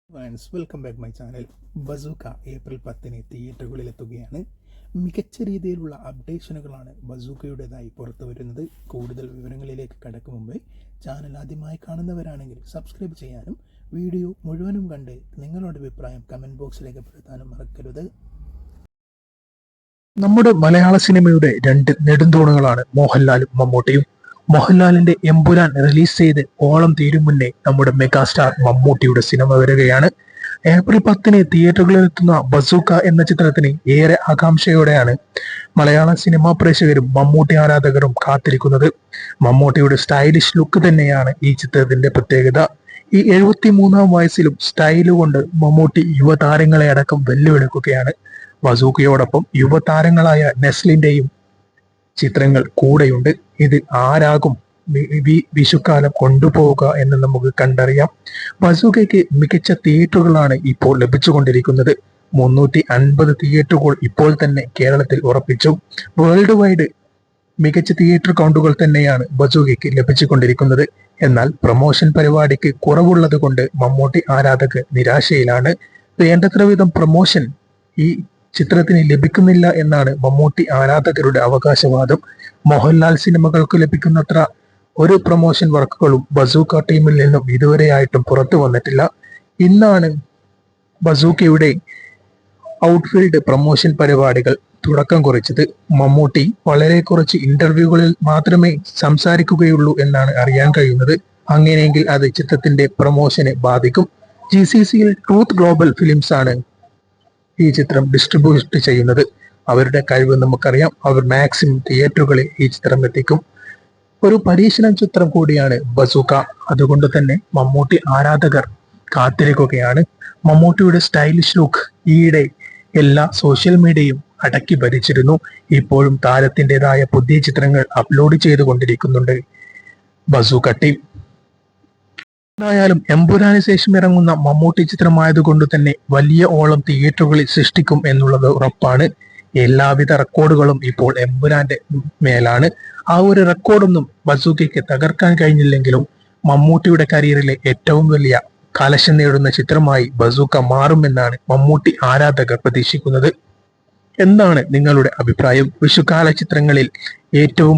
Welcome back my channel. Bazooka April 10 തിയേറ്ററുകളിലെത്തുകയാണ്. മികച്ച രീതിയിലുള്ള അപ്ഡേഷനുകളാണ് ബസൂക്കയുടേതായി പുറത്തു വരുന്നത്. കൂടുതൽ വിവരങ്ങളിലേക്ക് കടക്കും മുമ്പേ ചാനൽ ആദ്യമായി കാണുന്നവരാണെങ്കിൽ സബ്സ്ക്രൈബ് ചെയ്യാനും വീഡിയോ മുഴുവനും കണ്ട് നിങ്ങളുടെ അഭിപ്രായം കമൻറ്റ് ബോക്സിൽ രേഖപ്പെടുത്താനും മറക്കരുത്. നമ്മുടെ മലയാള സിനിമയുടെ രണ്ട് നെടുന്തൂണുകളാണ് മോഹൻലാലും മമ്മൂട്ടിയും. മോഹൻലാലിന്റെ എമ്പുരാൻ റിലീസ് ചെയ്ത് ഓളം തീരും മുന്നേ നമ്മുടെ മെഗാസ്റ്റാർ മമ്മൂട്ടിയുടെ സിനിമ വരികയാണ്. ഏപ്രിൽ 10 തിയേറ്ററുകളിലെത്തുന്ന ബസൂക്ക എന്ന ചിത്രത്തിന് ഏറെ ആകാംക്ഷയോടെയാണ് മലയാള സിനിമാ പ്രേക്ഷകരും മമ്മൂട്ടി ആരാധകരും കാത്തിരിക്കുന്നത്. മമ്മൂട്ടിയുടെ സ്റ്റൈലിഷ് ലുക്ക് തന്നെയാണ് ഈ ചിത്രത്തിന്റെ പ്രത്യേകത. ഈ 73-ാം വയസ്സിലും സ്റ്റൈലുകൊണ്ട് മമ്മൂട്ടി യുവതാരങ്ങളെ അടക്കം വെല്ലുവിളിക്കുകയാണ്. ബസൂക്കയോടൊപ്പം യുവതാരങ്ങളായ നെസ്ലിന്റെയും ചിത്രങ്ങൾ കൂടെയുണ്ട്. ഇത് ആരാകും വിഷുക്കാലം കൊണ്ടുപോവുക എന്ന് നമുക്ക് കണ്ടറിയാം. ബസൂക്കയ്ക്ക് മികച്ച തിയേറ്ററുകളാണ് ഇപ്പോൾ ലഭിച്ചുകൊണ്ടിരിക്കുന്നത്. 350 തിയേറ്ററുകൾ ഇപ്പോൾ തന്നെ കേരളത്തിൽ ഉറപ്പിച്ചു. വേൾഡ് വൈഡ് മികച്ച തിയേറ്റർ കൗണ്ടുകൾ തന്നെയാണ് ബസൂക്കയ്ക്ക് ലഭിച്ചുകൊണ്ടിരിക്കുന്നത്. എന്നാൽ പ്രൊമോഷൻ പരിപാടിക്ക് കുറവുള്ളത് കൊണ്ട് മമ്മൂട്ടി ആരാധകർ നിരാശയിലാണ്. വേണ്ടത്ര വിധം പ്രൊമോഷൻ ഈ ചിത്രത്തിന് ലഭിക്കുന്നില്ല എന്നാണ് മമ്മൂട്ടി ആരാധകരുടെ അവകാശവാദം. മോഹൻലാൽ സിനിമകൾക്ക് ലഭിക്കുന്നത്ര ഒരു പ്രൊമോഷൻ വർക്കുകളും ബസൂക്ക ടീമിൽ നിന്നും ഇതുവരെയായിട്ടും പുറത്തു വന്നിട്ടില്ല. ഇന്നാണ് ബസൂക്കയുടെ ഔട്ട്ഫീൽഡ് പ്രൊമോഷൻ പരിപാടികൾ തുടക്കം കുറിച്ചത്. മമ്മൂട്ടി വളരെ കുറച്ച് ഇന്റർവ്യൂകളിൽ മാത്രമേ സംസാരിക്കുകയുള്ളൂ എന്നാണ് അറിയാൻ കഴിയുന്നത്. അങ്ങനെയെങ്കിൽ അത് ചിത്രത്തിന്റെ പ്രൊമോഷനെ ബാധിക്കും. GCCയിൽ ട്രൂത്ത് ഗ്ലോബൽ ഫിലിംസ് ആണ് ഈ ചിത്രം ഡിസ്ട്രിബ്യൂട്ട് ചെയ്യുന്നത്. അവരുടെ കഴിവ് നമുക്കറിയാം. അവർ മാക്സിമം തിയേറ്ററുകളിൽ ഈ ചിത്രം എത്തിക്കും. ഒരു പരീക്ഷണ ചിത്രം കൂടിയാണ് ബസൂക്ക. അതുകൊണ്ട് തന്നെ മമ്മൂട്ടി ആരാധകർ കാത്തിരിക്കുകയാണ്. മമ്മൂട്ടിയുടെ സ്റ്റൈലിഷ് ലുക്ക് ഈയിടെ എല്ലാ സോഷ്യൽ മീഡിയയും അടക്കി ഭരിച്ചിരുന്നു. ഇപ്പോഴും താരത്തിൻ്റെതായ പുതിയ ചിത്രങ്ങൾ അപ്ലോഡ് ചെയ്തുകൊണ്ടിരിക്കുന്നുണ്ട് ബസൂക്ക ടീം. എന്തായാലും എമ്പുരാന് ശേഷം ഇറങ്ങുന്ന മമ്മൂട്ടി ചിത്രമായതുകൊണ്ട് തന്നെ വലിയ ഓളം തിയേറ്ററുകളിൽ സൃഷ്ടിക്കും എന്നുള്ളത് ഉറപ്പാണ്. എല്ലാവിധ റെക്കോർഡുകളും ഇപ്പോൾ എമ്പുരാന്റെ മേലാണ്. ആ ഒരു റെക്കോർഡൊന്നും ബസൂക്കയ്ക്ക് തകർക്കാൻ കഴിഞ്ഞില്ലെങ്കിലും മമ്മൂട്ടിയുടെ കരിയറിലെ ഏറ്റവും വലിയ കലശം നേടുന്ന ചിത്രമായി ബസൂക്ക മാറുമെന്നാണ് മമ്മൂട്ടി ആരാധകർ പ്രതീക്ഷിക്കുന്നത്. എന്താണ് നിങ്ങളുടെ അഭിപ്രായം? വിഷുകാല ചിത്രങ്ങളിൽ ഏറ്റവും